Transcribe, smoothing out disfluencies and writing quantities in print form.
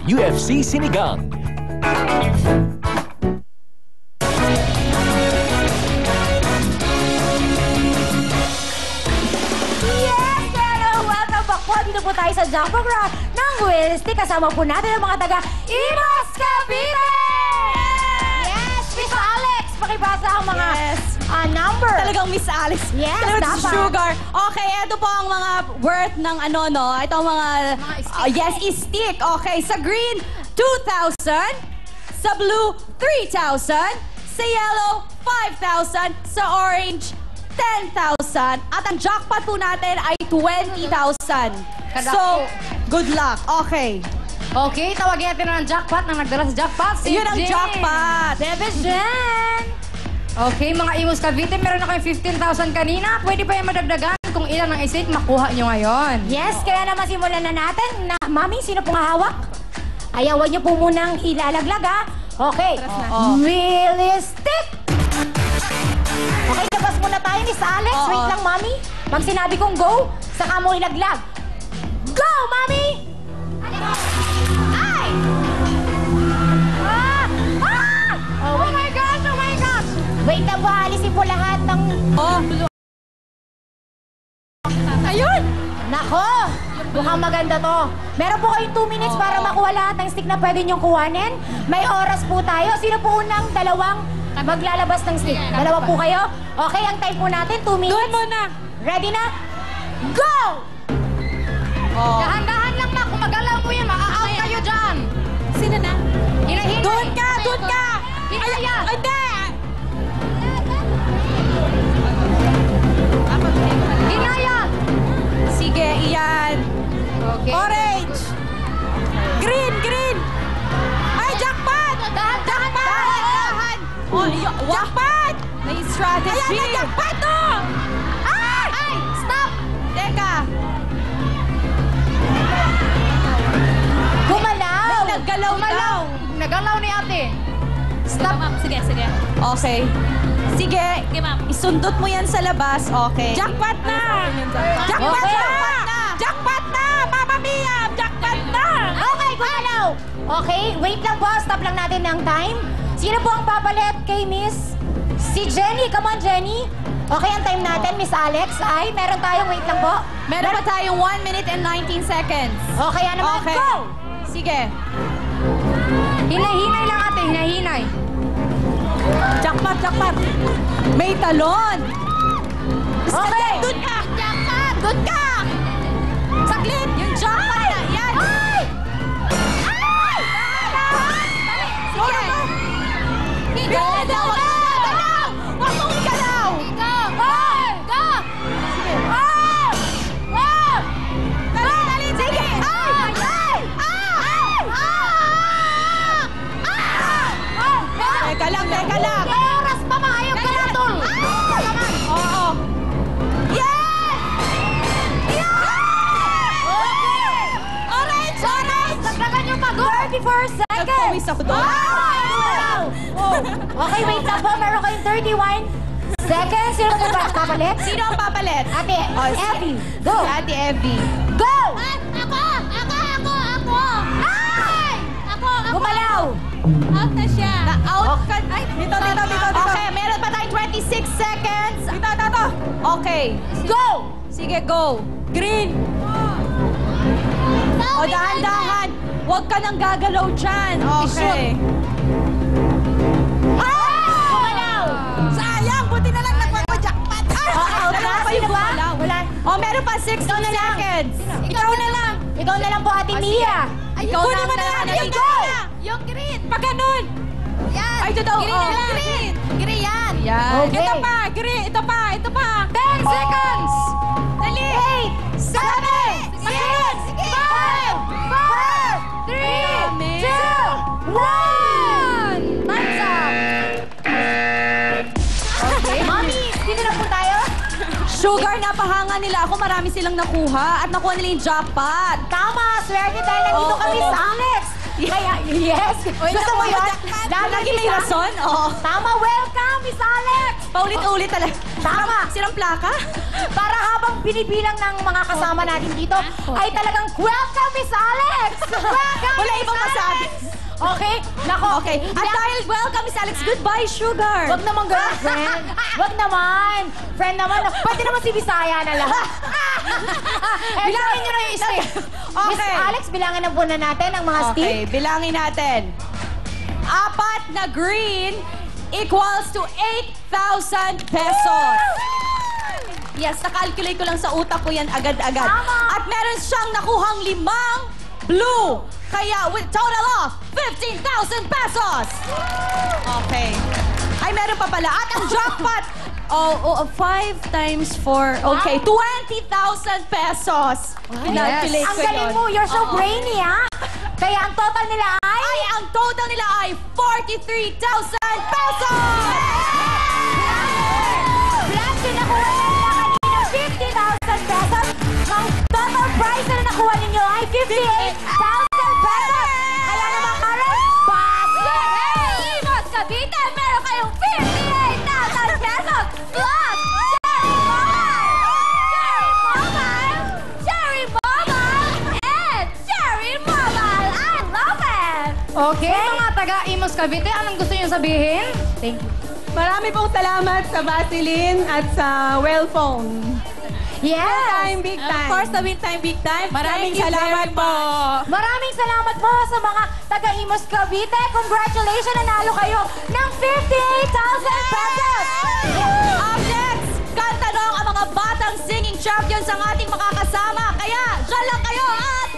UFC Sinigang. Dito po tayo sa Jumbo Ground ng Wilsty. Kasama po natin ang mga taga-Imus Cavite! Yes! Miss Alex, pakibasa ang mga number. Talagang Miss Alex. Yes, talagang dapat. Sugar. Okay, ito po ang mga worth ng ano, no? Ito ang mga yes, stick. Okay, sa green, 2,000. Sa blue, 3,000. Sa yellow, 5,000. Sa orange, 10,000. At ang jackpot po natin ay 20,000. So, good luck. Okay. Okay, tawagin natin na ng jackpot na nagdala sa jackpot. Si Yun ang Jen. jackpot. Bebe Jen! Okay, mga Imus Cavite, meron na kayong 15,000 kanina. Pwede pa yung madagdagan kung ilan ang estate makuha nyo ngayon. Yes, kaya naman simulan na natin. Mami, sino pong hawak? Ayawan nyo po munang ilalaglag, ha? Okay. Realistic! Okay, labas muna tayo, Miss Alex. Wait lang, Mami. Pag sinabi kong go, saka mo ilaglag. Go, Mami! Ay! Oh my gosh! Oh my gosh! Wait lang po, alisin po lahat ng... Ayun! Nako! Mukhang maganda to. Meron po kayong 2 minutes para makuha lahat ng stick na pwede niyong kuhanin. May oras po tayo. Sino po unang dalawang maglalabas ng stick? Dalawa po kayo? Okay, ang time po natin, 2 minutes. Doon muna. Ready na? Go! Dahan-dahan lang, Ma. Kung magalaw mo yan, maa-out kayo dyan. Sino na? Hinahinay. Doon ka! Doon ka! Hinaya! Hindi! Hinaya! Sige, iyan. Okay. Orange! Green! Green! Ay, jackpot! Dahan-dahan! Dahan! Jackpot! May strategy! Ayan na, jackpot to! Ay! Ay! Stop! Teka! Gumalaw! Naggalaw daw! Nagalaw ni ate. Stop! Sige, sige. Okay. Sige, Okay, ma'am. isundot mo yan sa labas. Okay. Jackpot na! Jackpot Okay. na! Jackpot na! Mama Mia! Jackpot na! Okay, gumalaw! Okay, wait lang po. Stop lang natin ng time. Sino po ang papalit kay Miss? Si Jenny. Come on, Jenny. Okay, ang time natin, Miss Alex, ay meron tayong, wait lang po. Meron pa tayong 1 minute and 19 seconds. Okay, ano naman? Okay. Go! Sige. Hinay-hinay lang ate, hinay-hinay. Jackpot, jackpot. May talon. Okay. Doon ka. Jackpot! Doon ka! Saglit. Yung jackpot na. Yan. Ay! Ay! Sige. Go! Go! Huwag mong igalaw. Go! Ay! Go! Sige. Ay! Ay! Dali, dali, Sige! dali. Ay! Ay! Ay! Ay! Teka lang, teka lang. May oras pa, maayog ka na, tol! Oo. Yes! Yes! Okay! Orange, orange. Dagdagan yung pagod! 34 seconds! Nagpawis ako doon. Wow! Okay, wait lang po. Meron kayong 31 seconds. Sino po ba papalit? Sino ang papalit? Ate, Effie. Go! Si Ate Evie. Go! Ako! Ay! Ako! Gumalaw! Out na siya. Na-out ka. Ay, dito, dito, dito. dito. Okay, meron pa tayong 26 seconds. Dito, dito. Okay. Go! Sige, go. Green. O, dahan-dahan. Huwag ka nang gagalaw dyan. Okay. Ah! Gumalaw! Sayang, buti na lang nagpapa-jackpot. Out na? Sino ba? Wala. O, meron pa 60 seconds. Ikaw na lang. Ikaw na lang po, Ate Mia. Ikaw Kunin mo na lang. yan. Ikaw, go! Yung green. Pag ganun. Yan. Ay, ito daw. Green na lang. Green. Green yan. Yan. Okay. Ito pa, green. Ito pa, ito pa. 10 seconds! Dali. 8, 7, 6, 5, 4, 3, 2, 1! Time's up! Okay. Mami, sino na po tayo? Sugar, napahanga nila ako. Marami silang nakuha at nakuha nila yung jackpot. Tama, swerte dahil nandito Oo. kami sa Alex. Kaya, yes. Gusto mo yun? Lagi may rason? Oo. Tama, welcome, Miss Alex. Paulit-ulit talaga. Tama. Silang plaka? Para habang binibilang ng mga kasama natin dito, ay talagang welcome, Miss Alex! Welcome, Wala Miss ibang Okay? Nako. Okay. At dahil welcome, Miss Alex, goodbye, sugar. Wag naman ganun, friend. Wag naman. Friend naman. Pwede naman si Bisaya na lang. Bilangin nyo na yung stick. Miss Okay. Alex, bilangin na muna natin ang mga stick. Okay, bilangin natin. 4 na green equals to 8,000 pesos. Yes, nakalculate ko lang sa utak ko yan agad-agad. Tama. At meron siyang nakuhang 5 blue. Kaya with total of 15,000 pesos. Okay. Ay, meron pa pala. At ang jackpot, 5 times 4. Okay, 20,000 pesos. Kinalculate Ang ko galing yun. mo. You're so brainy, ha? Kaya ang total nila ay... Ang total nila ay 43,000 pesos! Plus, yung nakuha na nila kanina 50,000 pesos. Ang total prize na nakuha ninyo ay 58,000 pesos. Kaya naman, Karen, basket! Hey! Imos Cavite, meron kayong 58,000 pesos. Plus, Cherry Mobile, and Cherry Mobile. I love it! Okay, mga taga-Imos Cavite, anong gusto niyo sabihin? Thank you. Marami pong salamat sa Vaseline at sa Wellphone. Yes! Big time. Of course, the Big Time, Big Time. Maraming Thank you salamat very po. much. Maraming salamat po sa mga taga-Imos Cavite. Congratulations! Nanalo kayo ng 58,000 pesos! Up next, kantanong ang mga batang singing champions ang ating makakasama. Kaya, dyan lang kayo at